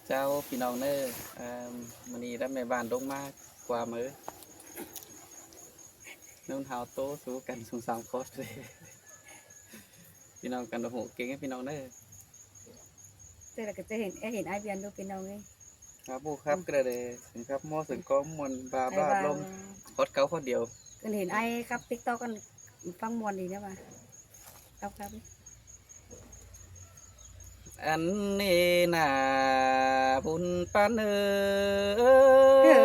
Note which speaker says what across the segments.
Speaker 1: เจ้าพี่น้องเนอมันนี้รับแม่บ้านลงมากกว่ามือนุ่นเฮาโตสู้กันสงสารโคตรเลยพี่น้องกันโอ้โหเก่งให้พี่น้องเนอ
Speaker 2: เจอแล้วก็จะเห็นไอเบียนดูเป็นเอาไง
Speaker 1: ครับผู้ครับกระเดถึงครับมอสึงก้อมมวลบา
Speaker 2: ไอ
Speaker 1: บ้า
Speaker 2: ว่า
Speaker 1: ลมโคตรเก่าโคตรเดียว
Speaker 2: กันเห็นไอครับติ๊กต็อกกันฟังมวนดีนะว่าครับ
Speaker 1: อันนี้น่าบุญปาน
Speaker 2: เอ
Speaker 1: ย
Speaker 2: อ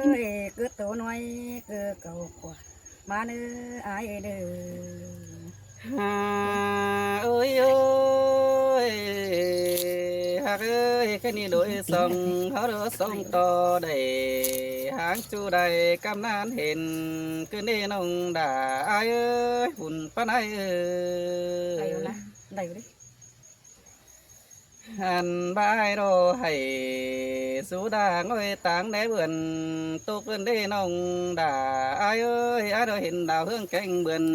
Speaker 2: เมcứ tổ nói cứ cầu quả mà nữ ai nữ
Speaker 1: ฮาเอ้ยเอ้ยฮักเอ้ยแค่นี้โดยส่องเขาเดือส่องต่อได้หางจูได้กำนานเห็นคือนี่น้องด่าอายเอ้ยหุ่นปานายเอ้
Speaker 2: đầy
Speaker 1: ย
Speaker 2: rồi nè đầy rồi đấy
Speaker 1: หันบายโรให้สูดาง้อยต่างได้เบื่อนตกเพื่อนได้น้องด่าอายเอ้ยอายเราเห็นดาวเฮืองแกงเบื่อน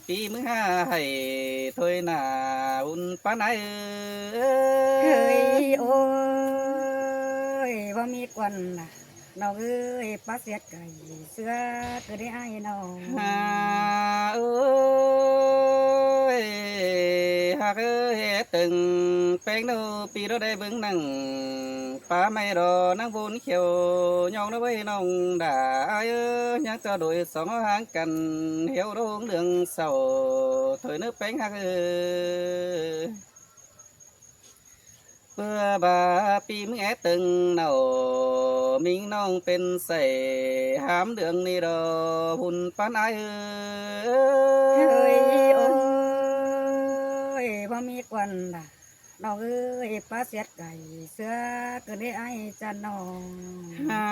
Speaker 1: ปีมือห้าให้ถอยหน้าอุ่นปานายเอ้ย
Speaker 2: ơi ôi bao mi quần à nó ơi bác xét cày xưa cứ để ai nào
Speaker 1: ฮาเอ้ยฮักเอ้ยตึงแป้งโนปีเราได้เบิ่งหนังป้าไม่รอนั่งบนเขียวยองน้ไว้น้องด่าเอ้ยยังจะโดยสองหางกันเหี่ยวโรงเรื่องเศร้าถอยเนื้อแป้งฮักเอ้ยเพื่อบาปีมึงแอตึงเนามิงน้องเป็นใส่หามเดืองนี่ดอหุ่นปานอายเอ้
Speaker 2: ơi
Speaker 1: ย
Speaker 2: ôi bao mi quần à nó ơi bác xét cày xưa cứ để ai cha nó
Speaker 1: ฮา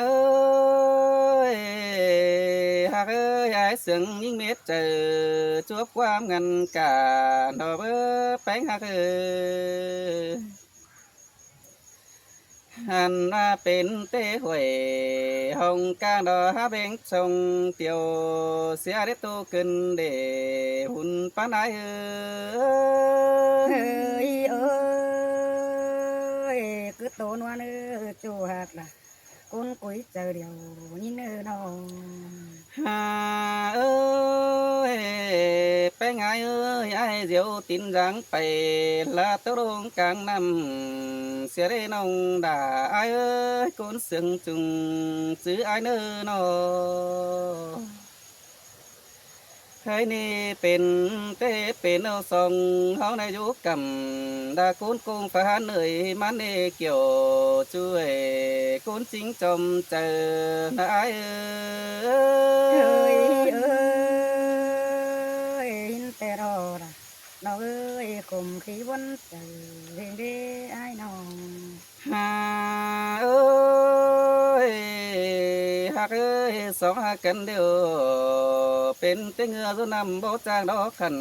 Speaker 1: เอ้ยฮักเอ้ยไอ้เสียงยิ่งเม็ดเจอจวบความงันกาดอกเอ้ยแป้งฮักเอ้ยหันมาเป็นเต้หวยห้องกลางดอกฮาเบงชงเตียวเสียได้ตัวขึ้นเดหุ่นปานายเอ้ย
Speaker 2: ơi ơi cứ tổ nó nữa chu hạt là con cuối chờ điều nhìn nữa nó
Speaker 1: ฮาเอ้ยไปไงเอ้ยไอ้เดียวตินรังไปลาตะรงกลางน้ำเสียได้น้องด่าไอ้เอ้ยคนเสียงจุงซื้อไอ้เนื้อนอให้นี่เป็นเต้เป็นเอาสองเฮาในยุคกำดาโกนโกงฟ้าเหนื่อยมันเอเกี่ยวช่วยคนจริงจอมเจอนะไอ้เอ้
Speaker 2: ơi
Speaker 1: ย
Speaker 2: ơi hin tè rò là nó ơi cùng khí vẫn chờ hình đi ai nó
Speaker 1: ฮาเอ้ยฮักเอ้ยสองฮักกันเดียวเป็นแต่เหงือสุนำบ่จางดอกขัน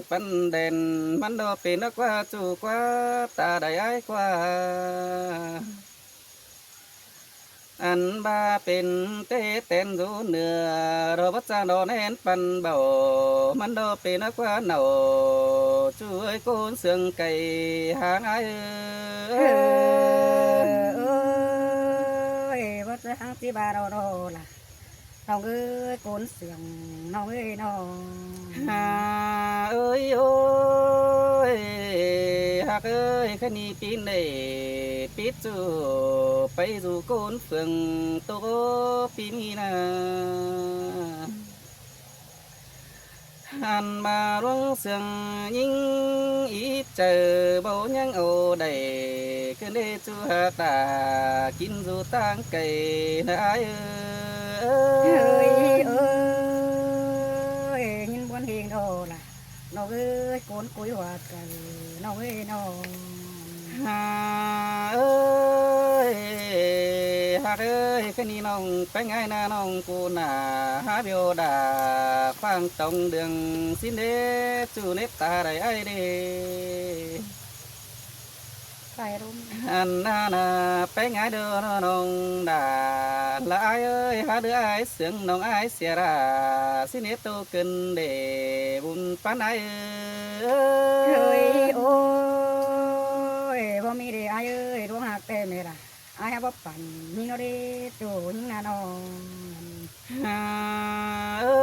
Speaker 1: ปันเด่นมันดอกเป็นนักว่าจูกว่าตาได้อ้ายกว่า อันบาเป็นเต้เต้นรูเนื้อเราบัจานอนเห็นปันเบามันดอเป็นนักว่าเนาช่วยโกนเสืองไก่หางไอ้เอ้ย
Speaker 2: ơi bắt hàng tí ba đâu đâu là nó ơi cuốn xiềng nó ơi nó
Speaker 1: ฮาเอ้ยโอ้ยฮักเอ้ยแค่นี้ปีนได้ปิดจูไปสู่โกนเฟืองโตปีมีนา หันมาร้องเสียงยิ่งอีเจอเบายังเอาได้ก็ได้จูหาตากินจูตั้งไก่นายเอ้
Speaker 2: ơi
Speaker 1: ย
Speaker 2: ơi nhìn buồn hiền đồ là nó ơi cuốn cuối hoạt cày nó ơi nó
Speaker 1: ฮาเอ้ยฮักเอ้ยแค่นี้น้องไปไงนะน้องกูน่ะหาเบียวดาฟังตรงเดืองสินเดจูเน็ตตาได้ไอ้เด้
Speaker 2: phải đúng
Speaker 1: อันนานาไปไงเด้อน้องดาละอายเอ้ยหาเด้ออายเสียงน้องอายเสียราสิเนโตขึ้นเดบุญปานอายเอ้ย
Speaker 2: ơi ôi บ่มีเด้อายเอ้ยดวงหักแต่แม่ล่ะอายหาบ่ปั่นยิงเอาเด้จูยิงหน้าน้อง
Speaker 1: ฮาเอ้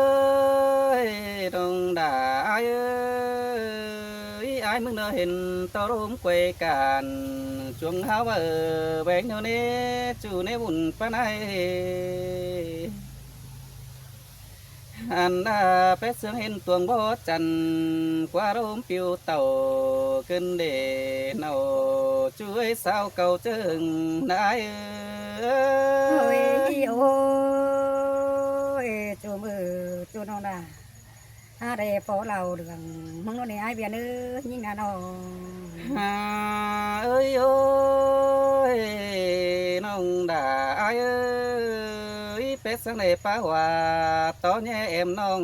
Speaker 1: ยดงด่าอายเอ้ยอายมึงเด้อเห็นตอร่มเกวยกันช่วงเฮาว่าแบงอยู่นี่จูในบุญปานใดอันน่าเป็ดเสืองเห็นตวงบ่จันกว่าร่มปิวเต่าขึ้นเดเนาช่วยสาวเก่าเจิงนายเอ้
Speaker 2: โอ้ย
Speaker 1: ย
Speaker 2: โอ้ยจูมือจูน้องน่ะถ้าได้พอเราเรื่องมึงโน่นนี่อายเบียนเอ้ยยิงหน้าน้อง
Speaker 1: ฮาเอ้ยโอ้ยน้องด่าอายเอ้ยเป็ดสังเดป้าว่าตอนแย่เอ็มน้อง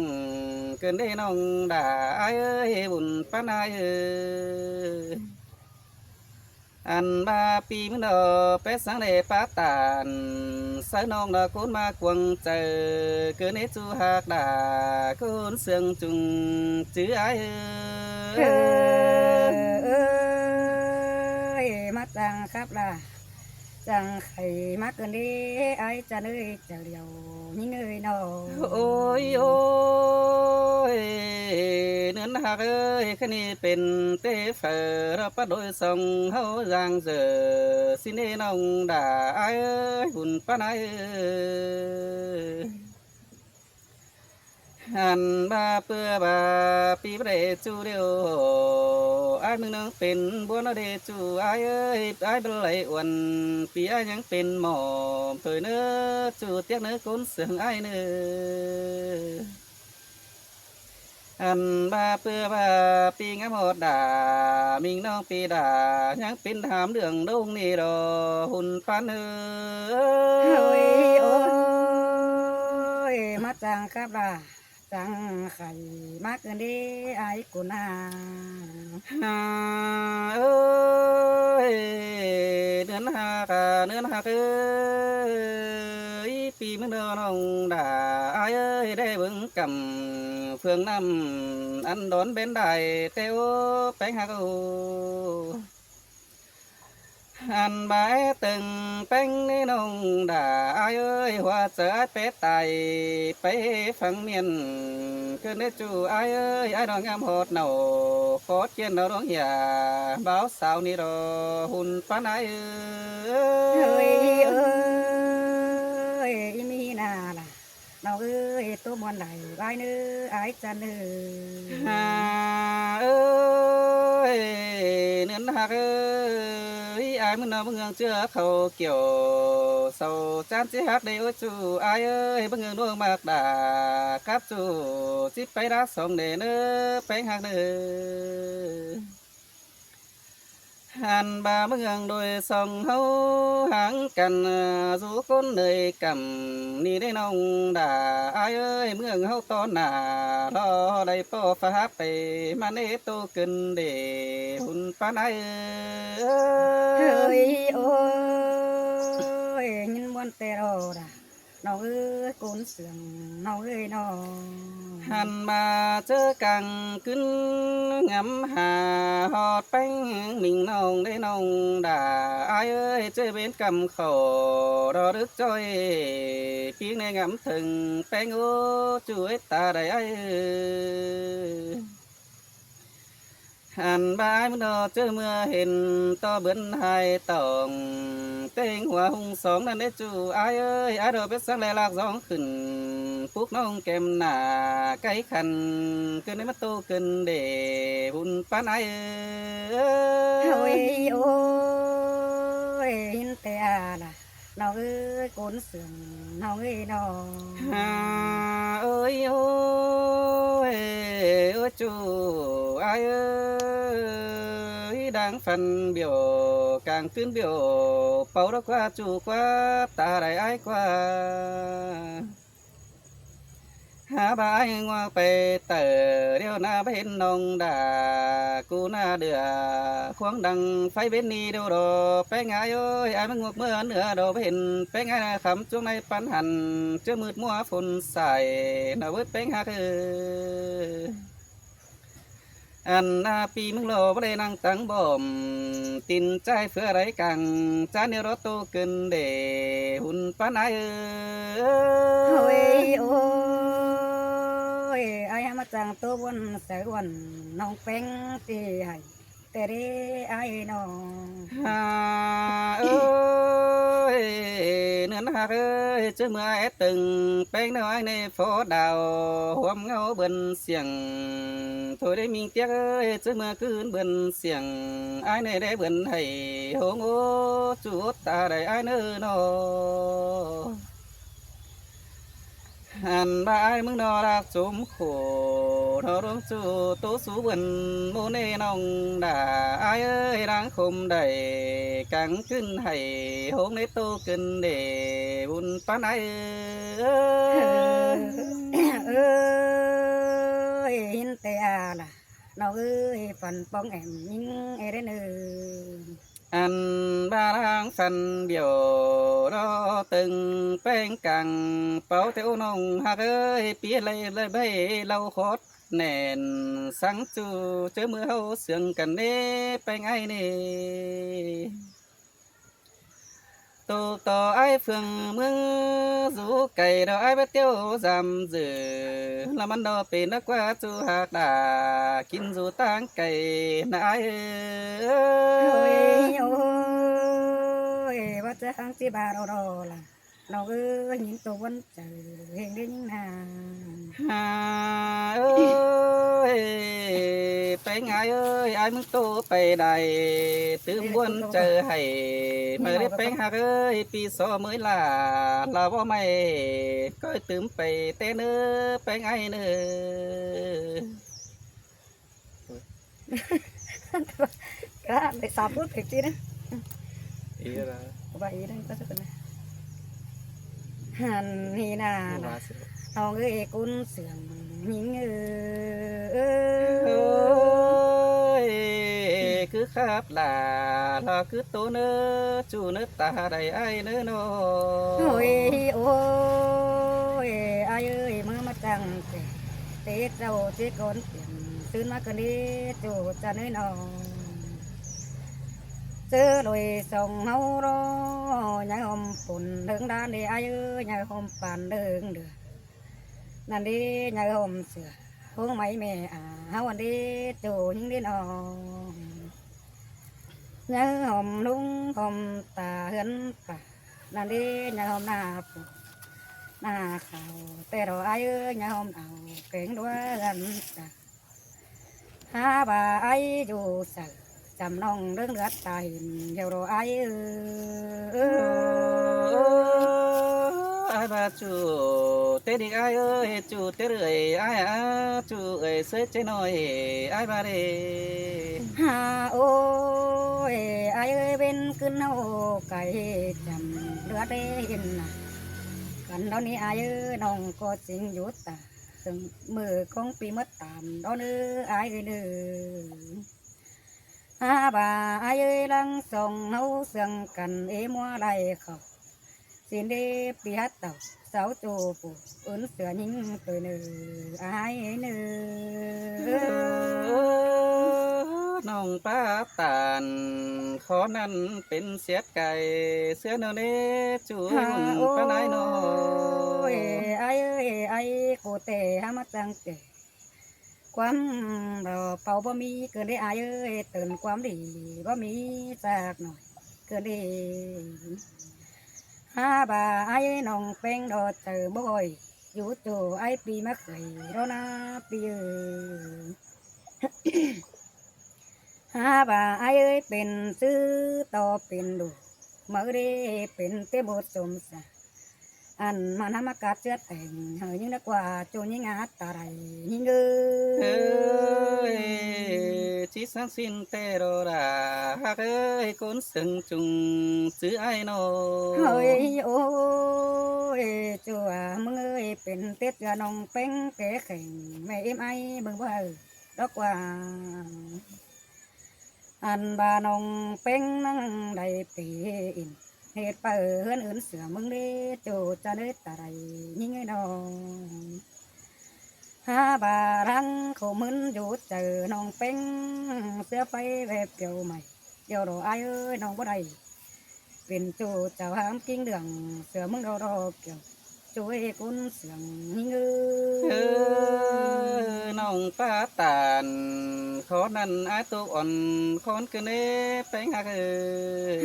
Speaker 1: เกินได้น้องด่าอายเอ้ยบุญปานายเอ้ยอันบาปีมึงดอเป็ดสังเดป้าตานสายน้องดอคุณมากวงเจอเกินได้จูหากด่าคุณเสืองจุงจื้ออายเอ้
Speaker 2: เอย อมาจังครับล่ะจังไข่มาเกินดีไอ้จะเนยจะเดียวยิ่งเนยน้อง
Speaker 1: โอ้ยโอ้ยเนื้อหักเอ้ยคันนี้เป็นเต้เฟอรับประโดยส่งเฮาจางเจอสิเนน้องด่าเอ้ยหุ่นปานายหันบาเปื่อบาปีประเดจูเดียวไอ้มึงนึงเป็นบัวนาเดจูไอ้เอ้ยไอ้เป็นไหลอ้วนปีไอ้ยังเป็นหมอมถอยเนื้อจูเตียกเนื้อก้นเสืองไอ้เนื้อ อันบาเปื่อบาปีงามหดด่ามิงน้องปีด่ายังเป็นถามเรื่องดงนี่ดอหุ่นปันเอ้
Speaker 2: โอ้ย
Speaker 1: ย
Speaker 2: โอ้ยมาจังครับล่ะจังไข่มาเกินดีไอ้กูนา
Speaker 1: ฮาเอ้ยเนื้อหักอะเนื้อหักเอ้ยปีมึงเดินน้องด่าอายเอ้ยได้เบิ่งกำเฟืองน้ำอันโดนเป็นได้เต้วแป้งหักโอ อันบายตึงแป้งนี่น้องด่าอายเอ้ยว่าเจอเป็ดไตไปฟังเมียนขึ้นได้จูอายเอ้ยอายดองงามโหดเนาโคตรเกียนเราดองอย่าบ่าวสาวนี่รอหุ่นปานอายเอ้
Speaker 2: เอ้ย
Speaker 1: ย
Speaker 2: เอ้ยอีมีนาล่ะน้องเอ้ยตัวมวนไหลไว้เนื้อไอ้จะเนื้อ
Speaker 1: ฮาเอ้ยเนื้อหักเอ้ยอายมึงน่ะมึงเชื่อเขาเกี่ยวเศร้าจานสิหักได้โอ้จูอายเอ้ยมึงดวงมากด่ากับจูสิไปรักสองเด้อเน้อแป้งหักเด้อ หันบาเมืองโดยส่องเฮาหางกันสู่คนเลยกำนี่ได้น้องด่าอายเอ้ยเมืองเฮาตอนหน้ารอได้ป่อฟ้าไปมาเนโตเกินเดหุ่นปานอายเอ้
Speaker 2: เฮ้ย
Speaker 1: ย
Speaker 2: โอ้ยยินมวนแต่รอด่ะน้องเอ้ยโกนเสียงน้องเอ้ยน้อง
Speaker 1: หันมาเจอกังกึนงำหาหอดแป้งมิงน้องได้น้องด่าอายเอ้ยเจอเบ็นกำเขารอรึกจ้อยเพียงในงำถึงแป้งโอ้ช่วยตาได้ไอ้ายเอ้ยหันบายมันดอเจอเมื่อเห็นต่อเบิ้นไห้ตองเต็งหัวหุงสองนั่นได้จูอายเอ้ยอายดอเป็นสังแลลากสองขึ้นปุกน้องแก้มหน้าไก่ขันเกินได้มาโตเกินเดบุญปานอายเอ้
Speaker 2: โอ้ย
Speaker 1: ย
Speaker 2: โอ้ยยินแต่ล่ะน้องเอ้ยโกนเสียงน้องเอ้ยน้อง
Speaker 1: ฮาเอ้ยโอ้ยโอ้ยจูอายเอ้ยดังฟันเบียวกลางคืนเบียวเป่ารักว่าจูกว่าตาได้อายกว่า หาบายงัวไปเตอเดียวหน้าไปเห็นน้องด่ากูหน้าเดือควงดังไฟเบนนี่เดียวดอไปงายโอ้ยไอ้มันงวกเมื่อเหนือดอไปเห็นไปงายนะคำช่วงในปันหันเจอมืดมัวฝนใส่น่าเวิดไปงหาคือ หันบายมึงเนอเจอเมื่อเห็นต่อเบิ้นไห้ตองเต็งหัวหุงสองนั่นได้จูอายเอ้ยอายดอเป็นสังแลลากสองขึ้นปุกน้องแก้มหน้าไก่ขันเกินได้มาโตเกินเดบุญปานอายเอ้ย
Speaker 2: โ
Speaker 1: อันนาปีมึงโลบ่ได้นั่งตังบ่มตินใจเฟื่อไรกังจานเนรโตเกินเดหุ่นปานาย
Speaker 2: โอ้ย
Speaker 1: เอ
Speaker 2: โอ้ยไอ้มาจังตัวบนเสือวันน้องเป็งตีให้แต่เด้ไอ้น้อง
Speaker 1: ฮาเอ้ยเนื้อนาเอ้ยเจอเมื่อแอตึงแป้งน้อยในโฟดาวหวมเงาเบิ่นเสียงโทได้มีเตียกเอ้ยเจอเมื่อคืนเบิ่นเสียงไอ้ในได้เบิ่นให้โหงโอจูดตาได้ไอ้เนื้อนอ หันบายมึงนอรักจุมโขนอรงจูโตสูบนโมเนนองด่าอายเอ้ยรังคมได้กังขึ้นให้หงในโตขึ้นเดบุญปานไอเอ้
Speaker 2: เอ้ยหินแต่อาล่ะน้องเอ้ยฝันป้องแอมยิงเอเดนเออ
Speaker 1: อันบารังสันเบียวรอตึงแป้งกังเป่าเต้านองหักเอ้ยเปียเลยเลยใบเราขอดแน่นสังจูเจอมือเฮาเสืองกันเน่ไปไงเน่ tụ tò ai phường mương rú cày đó ai bắt tiêu giảm dữ làm ăn đó bền nó qua chu hạc đà kín rú tang cày na ai
Speaker 2: โอ้ย
Speaker 1: ơi
Speaker 2: โอ้ยว่าจะหังที่บาเรารอล่ะเราเอ้ยยิงตัววันเจอเฮงได้ยิงนาน
Speaker 1: hà ơiไปไงเอ้ยไอ้มึงโตไปได้ตื้มวนเจอให้เมื่อได้ไปหาเอ้ยปีสอเมื่อลาลาว่าไม่ก็ตื้มไปเต้เนื้อไปไงเนื้อ
Speaker 2: ก็ไปสาบพูดผิดจีนะ
Speaker 1: ý là
Speaker 2: ว่าอีนั่นก็จะเป็นหันนี่นาล่ะ
Speaker 1: quá sợ
Speaker 2: น้องเอ้ยกุนเสียงยิงเออ
Speaker 1: ơi cứ khắp là cứ tố nơ chủ nơ ta đầy ai nơ
Speaker 2: โอ้ย
Speaker 1: nó
Speaker 2: โอ้ยอายเอ้ยมือมาจังเตะเจ้าเจ๊กอนเปลี่ยนตื่นมากันนี้จูจะน้อยน้องเจอลอยส่งเฮารอยายหอมปุ่นเดิงด้านดีอายเอ้ยยายหอมปานเดิงเดือนั่นดียายหอมเสือพวงไม้แม่เฮาอันดีจูยิงดีน้องยายหอมลุงหอมตาเหินป่านั่นดียายหอมหน้าปูหน้าเขาแต่เราอายเอ้ยยายหอมเอาเก่งด้วยกันจ้ะหาบ่าไออยู่ใส่จำน้องเรื่องเลือดตายเดี๋ยวเราไอ
Speaker 1: ai bà chủ tê đi ai ơi chủ tê rưỡi ai à chủ ơi sơi chơi nồi ai bà đây
Speaker 2: ฮาโอ้ยไอเอ้ยเป็นขึ้นเอาไก่จำเลือดได้เห็นนะกันตอนนี้ไอเอ้ยน้องก็จริงอยู่ตาถึงมือของปีมัดตามตอนนี้ไอเอ้ยเด้อหาบ่าไอเอ้ยลังส่งเฮาเสียงกันเอมัวไรเขาสินเดปีฮัดเต่าสาวโจปูอุ่นเสือยิงตัวเนื้อไอเนื้อ
Speaker 1: น้องป้าตานขอนั้นเป็นเสียดไก่เสื้อเนเนจูหุ่นป้านายน้อ
Speaker 2: โอ้ยไอ้เอ้ยไอ้กูเตะหามาจังเตะความเราเป่าบ่มีเกินได้ไอ้เอ้ยเตือนความดีบ่มีจากหน่อยเกินได้หาบ่าไอ้น้องเป็นดอเจอบ่อยอยู่จูไอ้ปีมาเคยรอนะปีเอ้ย หาบ่าไอ้เอ้ยเป็นซื้อต่อเป็นดูเมื่อได้เป็นเตบทสมสาอันมันทำอากาศเชื้อแต่งเฮยยิ่งนักกว่าโจยิ่งอาตาไรยิ่งเอ้
Speaker 1: เอ้
Speaker 2: ย
Speaker 1: ยชีสังสินเตโรราฮักเอ้ยคนสึงจุงซื้อไอ้น้อ
Speaker 2: เฮ้ยโอ้ยจัวมึงเอ้ยเป็นเต็ดกะน้องเป็นแก่แข่งแม่เอ็มไอเบิ่งว่าดอกว่าอันบาน้องเป็นนั่งได้ปีอิน เหตุเปิดอื่นเสือมึงเด้โจจะเด้ตาไรยิ่งไอ้น้องห bà răng khổ mướn dù chờ nòng bánh xưa bay về kiểu mày điều đồ ai ơi nòng có đầy biển chủ chào hám kinh đường sửa mưng đồ đồ kiểu chuối cuốn sườn ngư
Speaker 1: nong pa tàn khó năn ai tu on khón cứ nê bánh hạc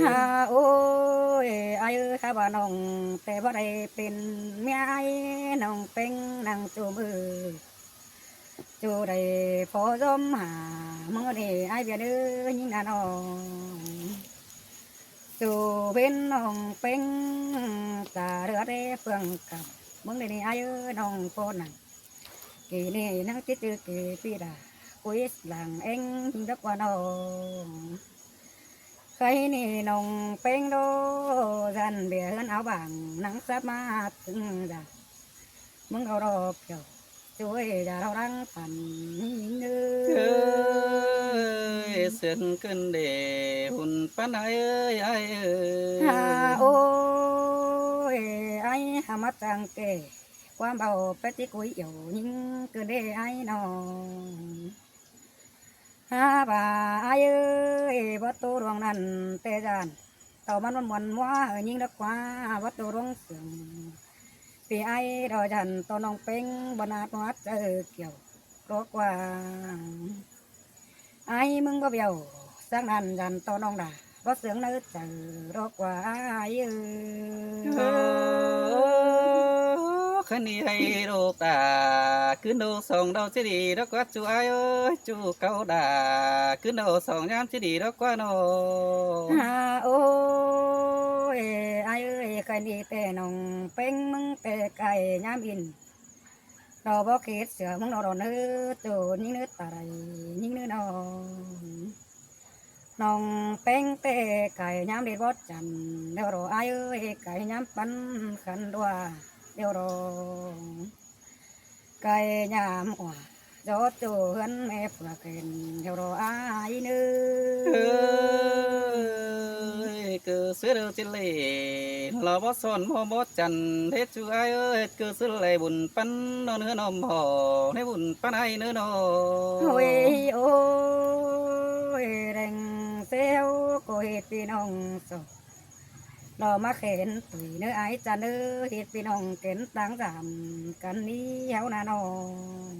Speaker 2: ha ôi ai ơi ha bà nòngแต่บ่ได้เป็นเมียไอ้น้องเป็นนางจูมือจูได้พอจมหามื่อนี้ไอ้เบียดื้อยิ่งนาน้องจูเป็นน้องเป็นตาเรือได้เฟื่องกับมึงได้นี่ไอ้เอ้ยน้องโพนังkỳนี่นักจิตkỳปีดาคุยหลังเอ็งดักว่าน้องใครนี่น้องเป็นโดจันเบียร์เอาบางนังสมาถึงจ้ะมึงเอาดอกเกี่ยวช่วยอย่าเราดังปั่นเนื้อ
Speaker 1: sơn cơn để hùn pan ai ơi ai ơi
Speaker 2: ฮาโอ้ยไอ้หามาจังเกความเบาไปที่กุยเอี่ยวยิ่งเกินได้ไอ้น้องฮาบ่าไอ้เอ้ยวัดตัวดวงนั้นเตจานต่อมันมันว่ายิ่งดักว่าวัดตัวดวงเสียงปีไอ้ดอจันตัวน้องเป็งบนาดวัดเจอเกี่ยวรกว่าไอ้มึงก็เบี้ยวสักนั้นจันตัวน้องด่าวัดเสียงนึกเจอรกว่าไอ้เอ้ย
Speaker 1: khăn đi hay đồ tà cứ đồ sòng đâu chứ đi đó quá chú ai ơi chú câu đà cứ đồ sòng nhám chứ đi đó quá nó
Speaker 2: ฮาโอ้ยไอ้เอ้ยใครดีแต่น้องเป็งมึงแต่ไก่ย้ำอินเราบอกคิดเสือมึงเราโดนเนื้อจูยิ่งเนื้อตาไรยิ่งเนื้อน้องเป็งแต่ไก่ย้ำดีบดจันเดี๋ยวรอไอ้เอ้ยไก่ย้ำปั้นขันดัวเดี๋ยวรอไก่ย้ำหัวจอดจูเฮือนแม่เปลือกเห็นเดี๋ยวรอไอ้เนื้อ
Speaker 1: ơi cứ xưa đâu trên lề lo bó son ho bó chằn thế chú ai ơi cứ xưa lề bùn pan nó nữa nó mò thế bùn pan ai nữa nó
Speaker 2: โอ้ยโอ้ยแรงเซลก็เฮ็ดพี่น้องสองเรามาเข็นตุยเนื้อไอจะเนื้อเฮ็ดพี่น้องเข็นต่างสามกันนี้เฮานาน้อง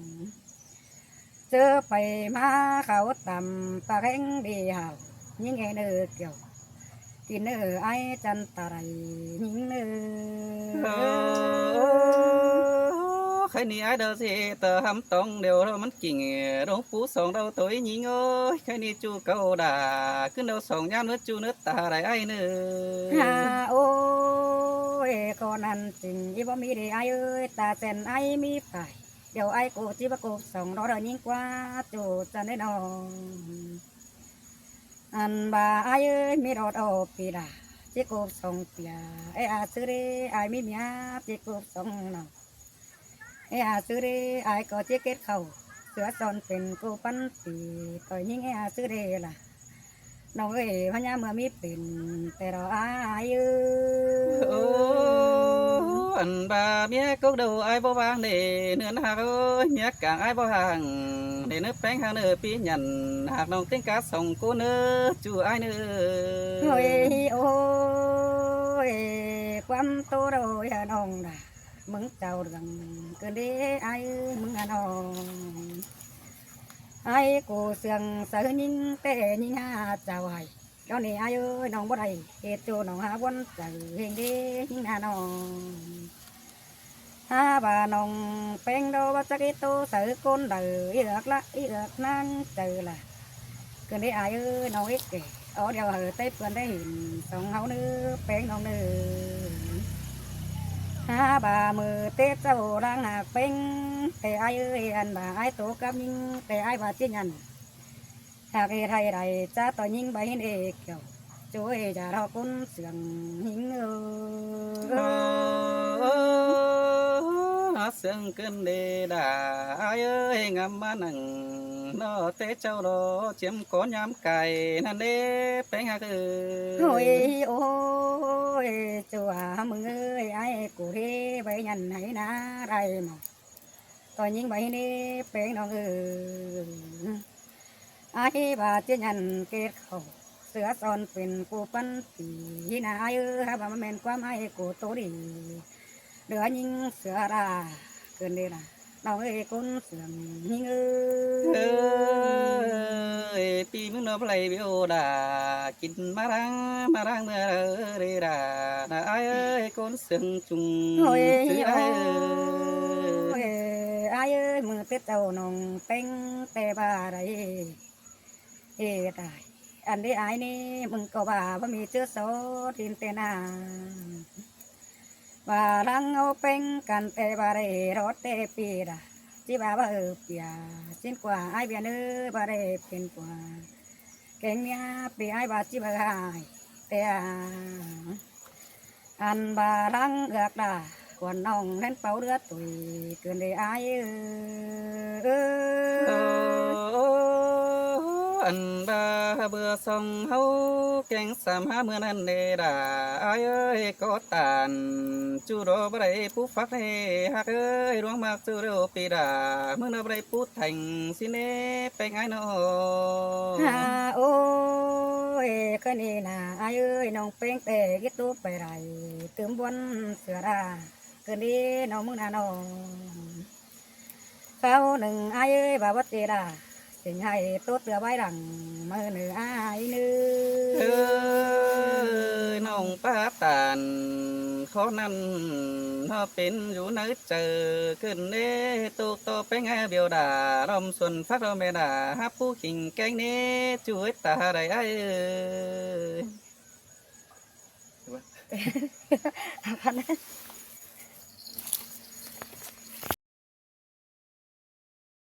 Speaker 2: เจอไปมาเขาต่ำปากแห้งดีเฮายิ่งไงเนื้อเกี่ยวกินเนื้อไอจันตะไรยิ่งเนื้อ
Speaker 1: khai ni ai đâu gì tờ hâm tông đều đâu mất chỉnh đâu phú sòng đâu tối nhí ơi khai ni chu câu đà cứ đâu sòng nhám nước chu nước tà đại ai nữa
Speaker 2: ฮาโอ้ยคนนั้นจริงยี่บ่มีดีไอเอ้ยตาเส้นไอมีฝ่ายเดี๋ยวไอกูจีบกูส่งรอเดินยิ่งกว่าจูจะได้นอนอันบ่าไอเอ้ยมีรถโอปีดาจีกูส่งเปียไออาซื้อเรไอมีเมียจีกูส่งน้องไออาซื้อเรไอก็จีเก็ตเขาเสือตอนเป็นกูปั้นปีต่อยยิ่งไออาซื้อเรล่ะ น้องเอ๋ยพญาเมื่อมีเป็นแต่เราอายเอ้ย
Speaker 1: anh bà mía cốc đầu ai bao vàng để nửa hạt ơi mía càng ai bao hàng để nước bánh hàng nửa pi nhận hạt nòng tiếng cá sòng cô nơ chú ai nơ
Speaker 2: โอ้ยโอ้ยความโตเราอย่าน้องด่ามึงเจ้าเรื่องเกินเด้ไอ้มึงอะน้องไอ้กูเสียงเสือยิงแต่ยิงหาเจ้าให้ตอนนี้ไอ้เอ้ยน้องบ่ได้เหตุจูน้องหาวันเจอเฮงเด้ยิงหาน้องหาบ่าน้องเป็นโดบัจกิโตเสือคนเดือเอือกละเอือกนั่งเจอละเกินเด้ไอ้เอ้ยน้องเอ็กเก๋ở đèo hở tây vườn đây hình sông hậu nữ bén hậu nữ ha bà mờ tết sau đang hạt bénแต่ai ơi anh bà ai tổ cam nhưngแต่ai bà chia nhận hạt cái thầy này cha tỏi nhưng bà hin ê kiểu chú ê cha đó cũng sườn hình
Speaker 1: sương cơn đề đà ai ơi ngắm má nằng nó té trâu đó chiếm có nhám cày năn đê bánh hạt
Speaker 2: ôi ôi chú à mừng ơi ai cụ đi vậy nhận hãy ná đây mà ต่อยยิงใบนี้เป็นน้องไอ้บาเจียนเกตเขาเสือซอนเป็นกูปันปีนาฮะบ่มาเมนความให้กูโตดีเดือยิงเสือราเกินเด้ล่ะน้องคนเสือยิง
Speaker 1: เอ้ยปีมึงนอเพลย์บิโอดากินมารังเมื่อเรดานาไอ้เอ้ยคนเสียงจุง
Speaker 2: โอ้ย
Speaker 1: ซื้อ
Speaker 2: โอ้
Speaker 1: ไอ้
Speaker 2: ยไอ้มือเต็ดเจ้าน้องเป็งแต่บาไรตายอันนี้ไอ้นี่มึงก็ว่ามีเชื้อโซทินเตนาว่ารังเอาเป็งกันแต่บาไรรถเตปีดาจีบาเปียสิ้นกว่าไอ้เบียนบาไรเป็นกว่าเก่งเนี้ยปีไอ้บาจีบาไอ้แต่อันบารังเอือกดากวนน้องเล่นเป่าเรือตุยเกินได้ไอ้
Speaker 1: อันบาเบื่อส่งเฮาแกงสามหาเมื่อนั้นเดดาไอ้เอ้ยก็ตานจูโรบไรผู้ฟักให้ฮักเอ้ยร้องมากจูโรปีดาเมื่อนบไรพูดแต่งสิเนไปไงเนาะ
Speaker 2: โอ้ยก็นี่นะไอ้น้องเป็งแต่กิตูไปไรเติมบนเสือราเกินดีน้องมึงน่ะน้องเขาหนึ่งไอ้บาวัตเตดาสิ่งให้ตัวเตือไว้ดังมือหนึ่งไอ้นึง
Speaker 1: เอ้ยน้องป้าตานเขานั้นเขาเป็นอยู่ไหนเจอขึ้นเน่ตุกโตไปไงเบียวดารอมส่วนฟักเราไม่ด่าฮับผู้ขิงแกงเน่ช่วยตาได้ไอ้เอ้ย
Speaker 2: พัน